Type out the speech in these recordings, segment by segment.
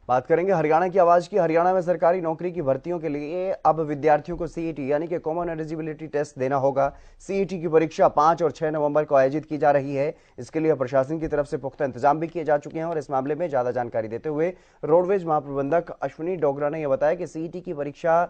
बात करेंगे हरियाणा की आवाज की। हरियाणा में सरकारी नौकरी की भर्तियों के लिए अब विद्यार्थियों को सीईटी यानी कि कॉमन एलिजिबिलिटी टेस्ट देना होगा। सीईटी की परीक्षा 5 और 6 नवंबर को आयोजित की जा रही है। इसके लिए प्रशासन की तरफ से पुख्ता इंतजाम भी किए जा चुके हैं और इस मामले में ज्यादा जानकारी देते हुए रोडवेज महाप्रबंधक अश्विनी डोगरा ने यह बताया कि सीईटी की परीक्षा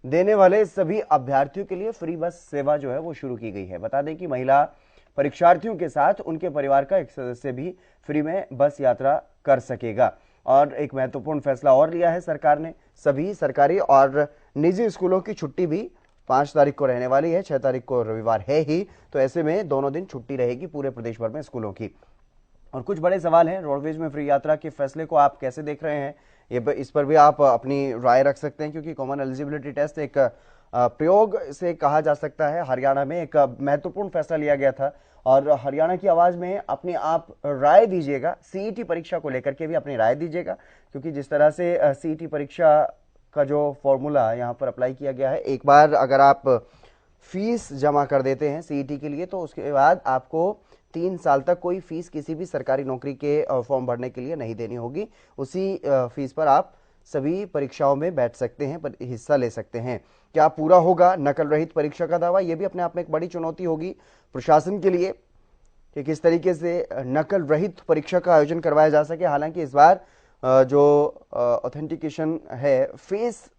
देने वाले सभी अभ्यर्थियों के लिए फ्री बस सेवा जो है वो शुरू की गई है। बता दें कि महिला परीक्षार्थियों के साथ उनके परिवार का एक सदस्य भी फ्री में बस यात्रा कर सकेगा। और एक महत्वपूर्ण फैसला और लिया है सरकार ने, सभी सरकारी और निजी स्कूलों की छुट्टी भी 5 तारीख को रहने वाली है। 6 तारीख को रविवार है ही, तो ऐसे में दोनों दिन छुट्टी रहेगी पूरे प्रदेश भर में स्कूलों की। और कुछ बड़े सवाल हैं रोडवेज में फ्री यात्रा के फैसले को आप कैसे देख रहे हैं, ये इस पर भी आप अपनी राय रख सकते हैं, क्योंकि कॉमन एलिजिबिलिटी टेस्ट एक प्रयोग से कहा जा सकता है। हरियाणा में एक महत्वपूर्ण फैसला लिया गया था और हरियाणा की आवाज में अपनी आप राय दीजिएगा। सीईटी परीक्षा को लेकर के भी अपनी राय दीजिएगा, क्योंकि जिस तरह से सीईटी परीक्षा का जो फॉर्मूला यहाँ पर अप्लाई किया गया है, एक बार अगर आप फीस जमा कर देते हैं सीईटी के लिए तो उसके बाद आपको 3 साल तक कोई फीस किसी भी सरकारी नौकरी के फॉर्म भरने के लिए नहीं देनी होगी। उसी फीस पर आप सभी परीक्षाओं में बैठ सकते हैं, पर हिस्सा ले सकते हैं। क्या पूरा होगा नकल रहित परीक्षा का दावा? यह भी अपने आप में एक बड़ी चुनौती होगी प्रशासन के लिए कि किस तरीके से नकल रहित परीक्षा का आयोजन करवाया जा सके। हालांकि इस बार जो ऑथेंटिकेशन है, फेस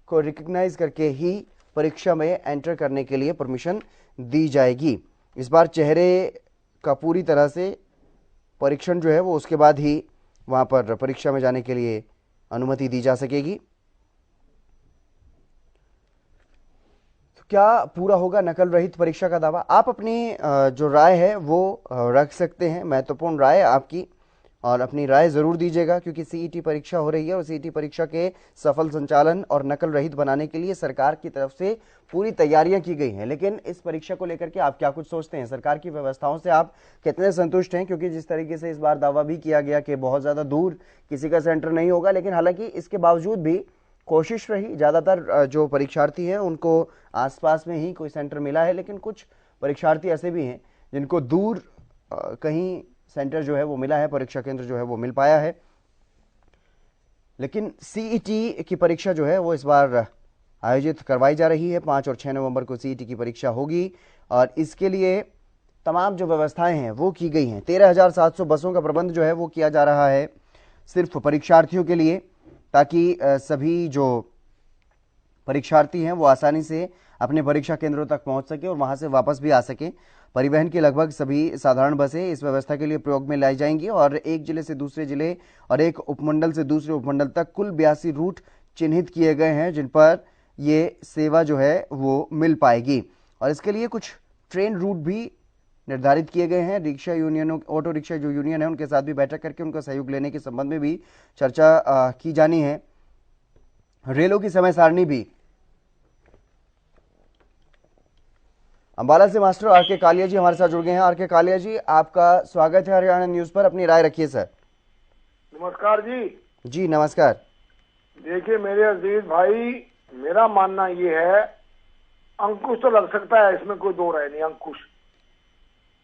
को रिकॉग्नाइज करके ही परीक्षा में एंटर करने के लिए परमिशन दी जाएगी। इस बार चेहरे का पूरी तरह से परीक्षण जो है वो उसके बाद ही वहां पर परीक्षा में जाने के लिए अनुमति दी जा सकेगी। तो क्या पूरा होगा नकल रहित परीक्षा का दावा? आप अपनी जो राय है वो रख सकते हैं, महत्वपूर्ण राय आपकी, और अपनी राय जरूर दीजिएगा, क्योंकि सीईटी परीक्षा हो रही है और सीईटी परीक्षा के सफल संचालन और नकल रहित बनाने के लिए सरकार की तरफ से पूरी तैयारियां की गई हैं। लेकिन इस परीक्षा को लेकर के आप क्या कुछ सोचते हैं? सरकार की व्यवस्थाओं से आप कितने संतुष्ट हैं? क्योंकि जिस तरीके से इस बार दावा भी किया गया कि बहुत ज्यादा दूर किसी का सेंटर नहीं होगा, लेकिन हालांकि इसके बावजूद भी कोशिश रही, ज्यादातर जो परीक्षार्थी हैं उनको आसपास में ही कोई सेंटर मिला है, लेकिन कुछ परीक्षार्थी ऐसे भी हैं जिनको दूर कहीं सेंटर जो है वो मिला है, परीक्षा केंद्र जो है वो मिल पाया है। लेकिन सीईटी की परीक्षा जो है वो इस बार आयोजित करवाई जा रही है। 5 और 6 नवंबर को सीईटी की परीक्षा होगी और इसके लिए तमाम जो व्यवस्थाएं हैं वो की गई हैं। 13,700 बसों का प्रबंध जो है वो किया जा रहा है सिर्फ परीक्षार्थियों के लिए, ताकि सभी जो परीक्षार्थी हैं वो आसानी से अपने परीक्षा केंद्रों तक पहुंच सके और वहां से वापस भी आ सके। परिवहन की लगभग सभी साधारण बसें इस व्यवस्था के लिए प्रयोग में लाई जाएंगी और एक जिले से दूसरे जिले और एक उपमंडल से दूसरे उपमंडल तक कुल 82 रूट चिन्हित किए गए हैं जिन पर ये सेवा जो है वो मिल पाएगी। और इसके लिए कुछ ट्रेन रूट भी निर्धारित किए गए हैं। रिक्शा यूनियनों, ऑटो रिक्शा जो यूनियन है उनके साथ भी बैठक करके उनका सहयोग लेने के संबंध में भी चर्चा की जानी है। रेलों की समय सारणी भी। अंबाला से मास्टर आर के कालिया जी हमारे साथ जुड़ गए हैं। आर के कालिया जी, आपका स्वागत है हरियाणा न्यूज पर, अपनी राय रखिए सर। नमस्कार जी। जी नमस्कार। देखिए मेरे अजीज भाई, मेरा मानना ये है, अंकुश तो लग सकता है, इसमें कोई दो राय नहीं, अंकुश,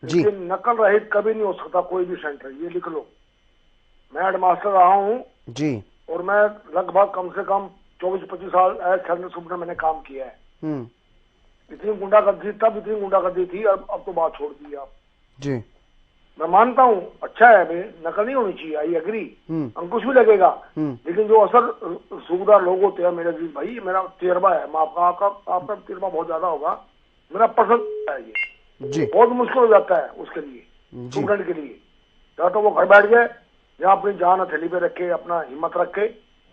लेकिन नकल रहित कभी नहीं हो सकता कोई भी सेंटर, ये लिख लो। मैं हेडमास्टर रहा हूँ जी, और मैं लगभग कम से कम 24-25 साल एज सेंटर सुपर मैंने काम किया है। इतनी गुंडागर्दी, तब इतनी गुंडागर्दी थी, अब तो बात छोड़ दी आप जी। मैं मानता हूँ अच्छा है, नकल नहीं होनी चाहिए, आई एग्री, अंकुश भी लगेगा, लेकिन जो असल सूबेदार लोग होते हैं मेरे अजीज भाई, मेरा तजर्बा है, आपका तजर्बा बहुत ज्यादा होगा, मेरा पर्सनल है ये जी, बहुत मुश्किल हो जाता है उसके लिए, स्टूडेंट के लिए। या तो वो घर बैठ जाए या अपनी जान हथेली पे रखे, अपना हिम्मत रखे।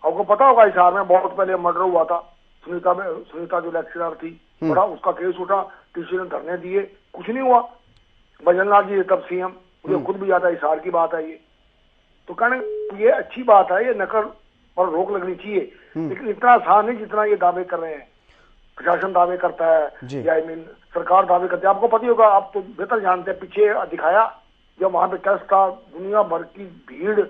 आपको पता होगा इस हार में बहुत पहले मर्डर हुआ था सुनीता जो लेक्चरर थी, बड़ा उसका केस उठा, टीचर ने धरने दिए, कुछ नहीं हुआ। भजनलाल जी तब सीएम, मुझे खुद भी याद है, इस हार की बात है ये। तो कहने ये अच्छी बात है, ये नकल पर रोक लगनी चाहिए, लेकिन इतना आसान नहीं जितना ये दावे कर रहे हैं, प्रशासन दावे करता है या सरकार दावे करती है। आपको पता होगा, आप तो बेहतर जानते हैं, पीछे दिखाया जब वहां पे टेस्ट था, दुनिया भर की भीड़,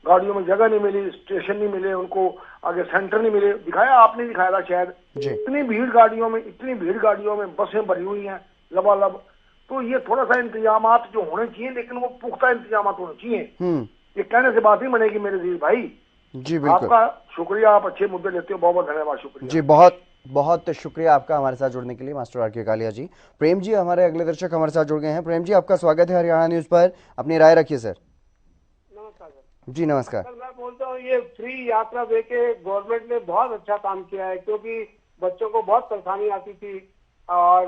गाड़ियों में जगह नहीं मिली, स्टेशन नहीं मिले उनको, आगे सेंटर नहीं मिले, दिखाया, आपने दिखाया था शायद। इतनी भीड़ गाड़ियों में बसें भरी हुई हैं लबालब। तो ये थोड़ा सा इंतजाम जो होने चाहिए, लेकिन वो पुख्ता इंतजाम होने चाहिए। ये कहने से बात नहीं बनेगी मेरे जी भाई, जी बिल्कुल। आपका शुक्रिया, आप अच्छे मुद्दे लेते हो, बहुत बहुत धन्यवाद, शुक्रिया जी बहुत बहुत शुक्रिया आपका हमारे साथ जुड़ने के लिए मास्टर आर के कालिया जी। प्रेम जी हमारे अगले दर्शक हमारे साथ जुड़ गए हैं। प्रेम जी आपका स्वागत है हरियाणा न्यूज पर, अपनी राय रखिए सर। नमस्कार सर। जी नमस्कार। सर मैं बोलता हूँ ये फ्री यात्रा देके गवर्नमेंट ने बहुत अच्छा काम किया है, क्योंकि बच्चों को बहुत परेशानी आती थी और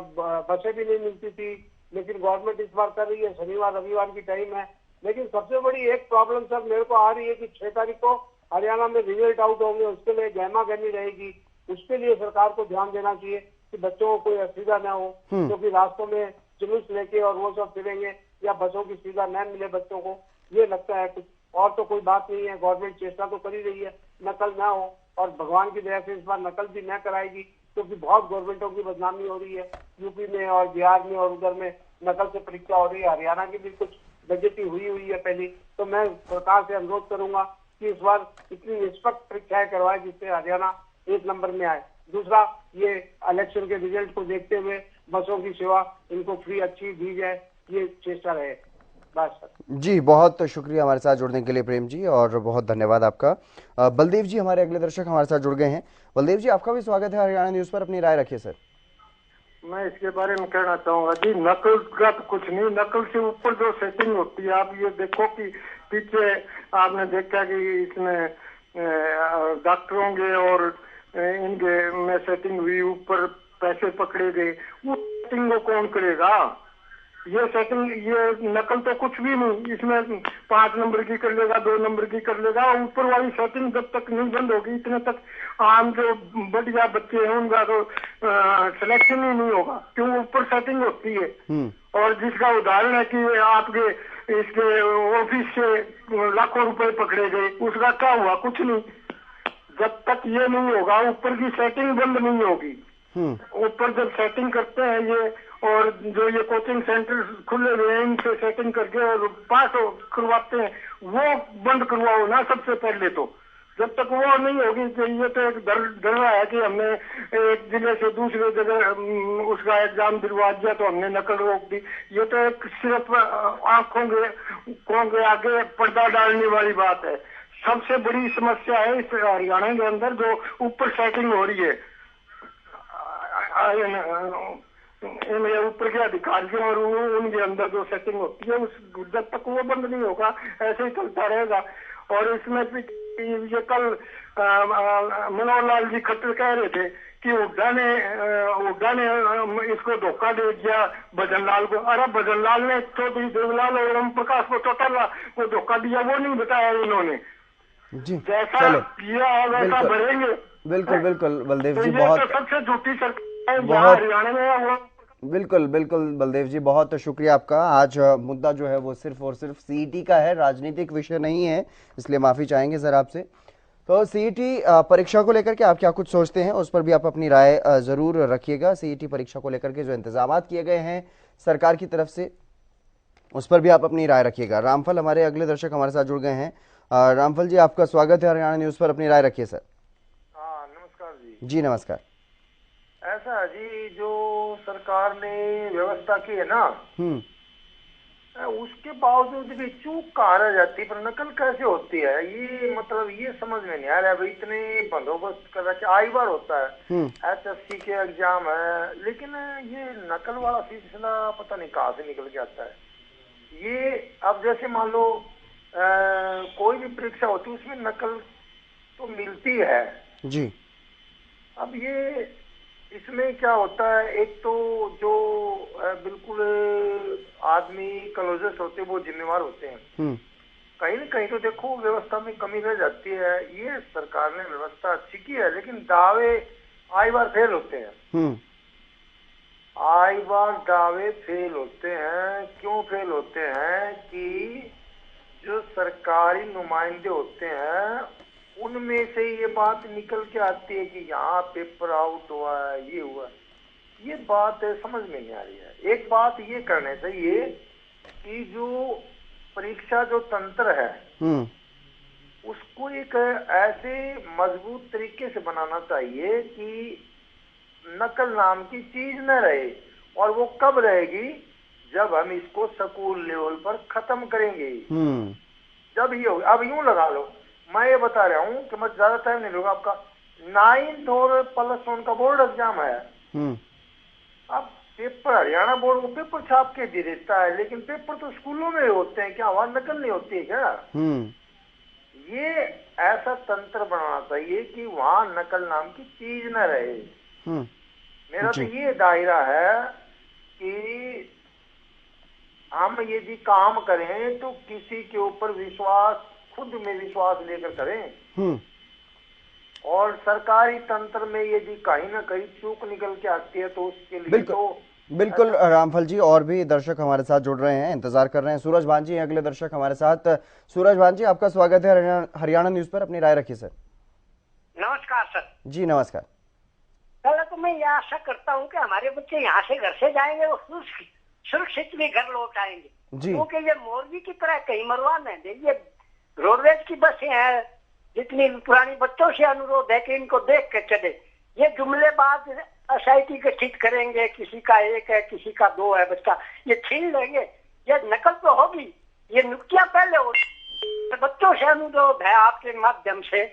बसें भी नहीं मिलती थी, लेकिन गवर्नमेंट इस बार कर रही है। शनिवार रविवार की टाइम है, लेकिन सबसे बड़ी एक प्रॉब्लम सर मेरे को आ रही है कि 6 तारीख को हरियाणा में रिजल्ट आउट होंगे, उसके लिए गहमा गहमी रहेगी। उसके लिए सरकार को ध्यान देना चाहिए कि बच्चों को कोई असुविधा न हो, क्योंकि रास्तों में जुलूस लेके और वो सब फिरेंगे या बसों की सुविधा न मिले बच्चों को, ये लगता है कुछ और तो कोई बात नहीं है। गवर्नमेंट चेष्टा तो कर ही रही है नकल ना हो, और भगवान की दया से इस बार नकल भी न कराएगी, क्योंकि बहुत गवर्नमेंटों की बदनामी हो रही है यूपी में और बिहार में, और उधर में नकल से परीक्षा हो रही है। हरियाणा की भी कुछ बेइज्जती हुई है पहली। तो मैं सरकार से अनुरोध करूंगा कि इस बार इतनी निष्पक्ष परीक्षाएं करवाए जिससे हरियाणा 1 नंबर में आए। दूसरा, ये इलेक्शन के रिजल्ट को देखते हुए बसों की सेवा इनको फ्री अच्छी दी जाए, ये चेष्टा रहे। बस सर। जी बहुत शुक्रिया हमारे साथ जुड़ने के लिए प्रेम जी, और बहुत धन्यवाद आपका। बलदेव जी हमारे अगले दर्शक हमारे साथ जुड़ गए हैं। बलदेव जी आपका भी स्वागत है हरियाणा न्यूज पर, अपनी राय रखिए सर। मैं इसके बारे में कहना चाहूंगा जी, नकल का तो कुछ नहीं, नकल से ऊपर जो सेटिंग होती है, आप ये देखो कि पीछे आपने देखा कि इसमें डॉक्टरों के और इनके में सेटिंग हुई, ऊपर पैसे पकड़े गए, वो सेटिंग को कौन करेगा? ये सेटिंग, ये नकल तो कुछ भी नहीं, इसमें 5 नंबर की कर लेगा, 2 नंबर की कर लेगा। ऊपर वाली सेटिंग जब तक नहीं बंद होगी, इतने तक आम जो बढ़िया बच्चे हैं उनका तो सिलेक्शन ही नहीं होगा, क्यों? ऊपर सेटिंग होती है। और जिसका उदाहरण है कि आपके इसके ऑफिस से लाखों रुपए पकड़े गए, उसका क्या हुआ? कुछ नहीं। जब तक ये नहीं होगा, ऊपर की सेटिंग बंद नहीं होगी। ऊपर जब सेटिंग करते हैं ये, और जो ये कोचिंग सेंटर खुले हुए हैं इनसे सेटिंग करके और पास करवाते हैं, वो बंद करवाओ ना सबसे पहले। तो जब तक वो नहीं होगी, तो ये तो एक डर रहा है कि हमने एक जिले से दूसरे जगह उसका एग्जाम दिलवा दिया तो हमने नकल रोक दी। ये तो एक सिर्फ आंखों के आगे पर्दा डालने वाली बात है। सबसे बड़ी समस्या है इस हरियाणा के अंदर जो ऊपर सेटिंग हो रही है, ऊपर के अधिकारियों और उनके अंदर जो सेटिंग होती है, उस जब तक वो बंद नहीं होगा ऐसे ही चलता रहेगा। और इसमें ये कल मनोहर लाल जी खट्टर कह रहे थे कि हुड्डा ने इसको धोखा दे दिया भजन लाल को। अरे भजन लाल ने चौधरी देवलाल और ओम प्रकाश को टोटल को धोखा दिया, वो नहीं बताया इन्होंने। जी जैसा किया है वैसा बढ़ेंगे। बिल्कुल बिल्कुल बलदेव तो जी, ये बहुत तो सबसे झूठी सरकार बहुत हरियाणा में है वो। बिल्कुल बिल्कुल बलदेव जी, बहुत शुक्रिया आपका। आज मुद्दा जो है वो सिर्फ और सिर्फ सीईटी का है, राजनीतिक विषय नहीं है, इसलिए माफी चाहेंगे सर आपसे। तो सीईटी परीक्षा को लेकर के आप क्या कुछ सोचते हैं, उस पर भी आप अपनी राय जरूर रखिएगा। सीईटी परीक्षा को लेकर के जो इंतजाम किए गए हैं सरकार की तरफ से, उस पर भी आप अपनी राय रखिएगा। रामफल हमारे अगले दर्शक हमारे साथ जुड़ गए हैं। रामफल जी आपका स्वागत है हरियाणा न्यूज पर, अपनी राय रखिए सर। हाँ नमस्कार जी। जी नमस्कार। ऐसा है जी, जो सरकार ने व्यवस्था की है ना, उसके बावजूद भी चूक कहाँ रह जाती, पर नकल कैसे होती है, ये मतलब ये समझ में नहीं आ रहा है। भाई इतने बंदोबस्त कर रखे, आई बार होता है HSC के एग्जाम है, लेकिन ये नकल वाला सिलसिला पता नहीं कहाँ से निकल के आता है। ये अब जैसे मान लो कोई भी परीक्षा होती है उसमें नकल तो मिलती है जी। अब ये इसमें क्या होता है, एक तो जो बिल्कुल आदमी क्लोजेस्ट होते हैं वो जिम्मेवार होते हैं। कहीं न कहीं तो देखो व्यवस्था में कमी रह जाती है। ये सरकार ने व्यवस्था अच्छी की है, लेकिन दावे आई बार फेल होते हैं। आई बार दावे फेल होते हैं। क्यों फेल होते हैं कि जो सरकारी नुमाइंदे होते हैं उनमें से ये बात निकल के आती है कि यहाँ पेपर आउट हुआ है, ये हुआ। ये बात समझ में नहीं आ रही है। एक बात ये करने चाहिए कि जो परीक्षा जो तंत्र है उसको एक ऐसे मजबूत तरीके से बनाना चाहिए कि नकल नाम की चीज न रहे। और वो कब रहेगी, जब हम इसको स्कूल लेवल पर खत्म करेंगे, जब ये होगा। अब यूं लगा लो, मैं ये बता रहा हूँ कि मैं ज्यादा टाइम नहीं लूंगा आपका। 9th और +1 का बोर्ड एग्जाम है। अब पेपर हरियाणा बोर्ड को पेपर छाप के दे देता है, लेकिन पेपर तो स्कूलों में होते हैं, क्या वहां नकल नहीं होती है क्या? ये ऐसा तंत्र बनाना चाहिए कि वहां नकल नाम की चीज न रहे। मेरा तो ये दायरा है कि हम यदि काम करें तो किसी के ऊपर विश्वास, खुद में विश्वास लेकर करें। और सरकारी तंत्र में यदि कहीं ना कहीं चूक निकल के आती है तो उसके लिए बिल्कुल रामफल जी, और भी दर्शक हमारे साथ जुड़ रहे हैं, इंतजार कर रहे हैं। सूरज भान जी अगले दर्शक हमारे साथ। सूरज भान जी, आपका स्वागत है हरियाणा न्यूज पर, अपनी राय रखिए सर। नमस्कार सर। जी नमस्कार। पहले तो मैं ये आशा करता हूँ कि हमारे बच्चे यहाँ से घर से जाएंगे वो सुरक्षित भी घर लौट आएंगे, क्योंकि ये मोरबी की तरह कहीं मरवा नहीं दे। ये रोडवेज की बसें हैं, जितनी पुरानी बच्चों से अनुरोध है कि इनको देख के चले। ये जुमलेबाज SIT गठित करेंगे, किसी का 1 है किसी का 2 है बच्चा, ये छीन लेंगे। ये नकल तो होगी, ये नुक्तियां पहले होती। बच्चों से अनुरोध है आपके माध्यम से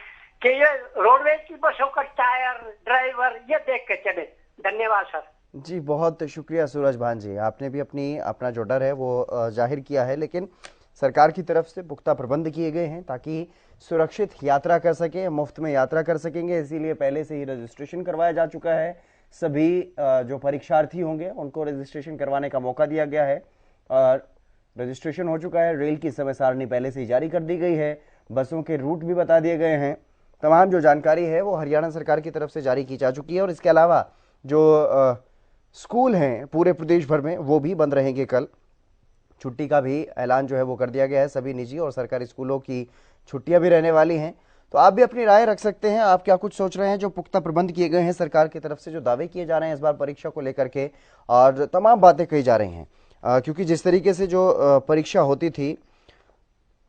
कि ये रोडवेज की बसों का टायर, ड्राइवर ये देख के चले। धन्यवाद सर। जी बहुत शुक्रिया सूरज भान जी, आपने भी अपना जो डर है वो जाहिर किया है, लेकिन सरकार की तरफ से पुख्ता प्रबंध किए गए हैं ताकि सुरक्षित यात्रा कर सके, मुफ्त में यात्रा कर सकेंगे। इसीलिए पहले से ही रजिस्ट्रेशन करवाया जा चुका है। सभी जो परीक्षार्थी होंगे उनको रजिस्ट्रेशन करवाने का मौका दिया गया है और रजिस्ट्रेशन हो चुका है। रेल की समय सारणी पहले से ही जारी कर दी गई है, बसों के रूट भी बता दिए गए हैं। तमाम जो जानकारी है वो हरियाणा सरकार की तरफ से जारी की जा चुकी है। और इसके अलावा जो स्कूल हैं पूरे प्रदेश भर में वो भी बंद रहेंगे। कल छुट्टी का भी ऐलान जो है वो कर दिया गया है। सभी निजी और सरकारी स्कूलों की छुट्टियां भी रहने वाली हैं। तो आप भी अपनी राय रख सकते हैं, आप क्या कुछ सोच रहे हैं। जो पुख्ता प्रबंध किए गए हैं सरकार की तरफ से, जो दावे किए जा रहे हैं इस बार परीक्षा को लेकर के, और तमाम बातें कही जा रही हैं, क्योंकि जिस तरीके से जो परीक्षा होती थी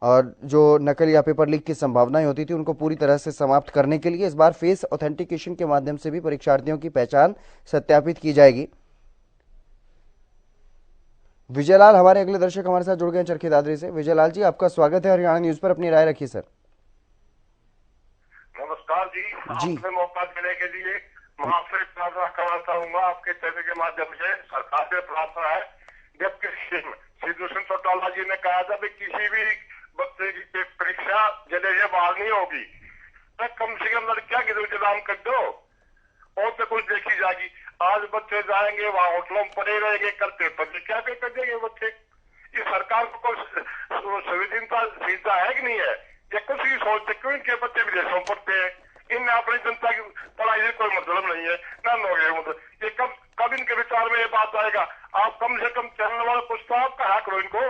और जो नकल या पेपर लीक की संभावनाएं होती थी उनको पूरी तरह से समाप्त करने के लिए इस बार फेस ऑथेंटिकेशन के माध्यम से भी परीक्षार्थियों की पहचान सत्यापित की जाएगी। विजयलाल हमारे अगले दर्शक हमारे साथ जुड़ गए हैं चरखी दादरी से। विजयलाल जी, आपका स्वागत है हरियाणा न्यूज पर, अपनी राय रखिए सर। नमस्कार जी, आपसे मौका देने के लिए मैं आपसे प्रार्थना करना चाहूंगा आपके चैनल के माध्यम से। सरकार से प्रार्थना है, जबकि श्री दुष्यंत चौटाला जी ने कहा था कि किसी भी बच्चे की परीक्षा जलेजे बाहर नहीं होगी, तो कम से कम लड़कियां की इंतजाम कर दो और तो कुछ देखी जाएगी। आज बच्चे जाएंगे वहां होटलों में पड़े रहेंगे, कल पेपर क्या पेपर देंगे बच्चे। ये सरकार को कुछ संवेदनशीलता है कि नहीं है, या कुछ ही सोचते क्यों इनके बच्चे विदेशों पढ़ते हैं। इनमें अपनी जनता की पढ़ाई से कोई मतलब नहीं है, ना नौकरी मतलब। ये कब इनके विचार में ये बात आएगा। आप कम से कम चैनल वाले कुछ तो आप कहा करो इनको,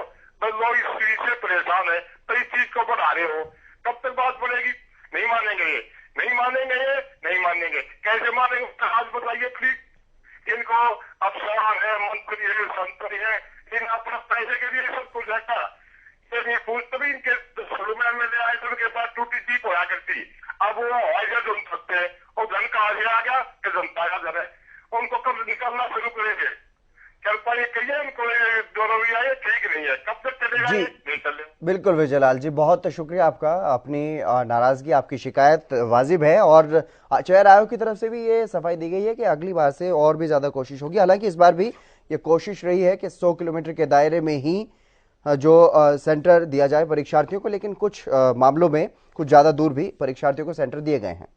लोग इस चीज से परेशान है तो इस चीज को बढ़ा रहे हो। कब तक बात बढ़ेगी? नहीं मानेंगे ये, नहीं मानेंगे ये, नहीं मानेंगे। कैसे मानेंगे आज बताइए प्लीज। इनको अफसर है, मंत्री है, संतरी है, इन अपने पैसे के लिए सब कुछ है क्या? ये पूछते भी इनके शुरू में MLA आए तो उनके पास टूटी जीप होया करती, अब वो हवाई जहाज उड़ सकते हैं। और धन कहा से आ गया कि जनता का धन है। उनको कब निकलना शुरू करेंगे? चलता ये कहिए इनको जो रवैया है ठीक नहीं है, कब तक चलेगा ये? नहीं चले। बिल्कुल विजयलाल जी, बहुत शुक्रिया आपका। अपनी नाराजगी, आपकी शिकायत वाजिब है और चयन आयोग की तरफ से भी ये सफाई दी गई है कि अगली बार से और भी ज्यादा कोशिश होगी। हालांकि इस बार भी ये कोशिश रही है कि 100 किलोमीटर के दायरे में ही जो सेंटर दिया जाए परीक्षार्थियों को, लेकिन कुछ मामलों में कुछ ज्यादा दूर भी परीक्षार्थियों को सेंटर दिए गए हैं।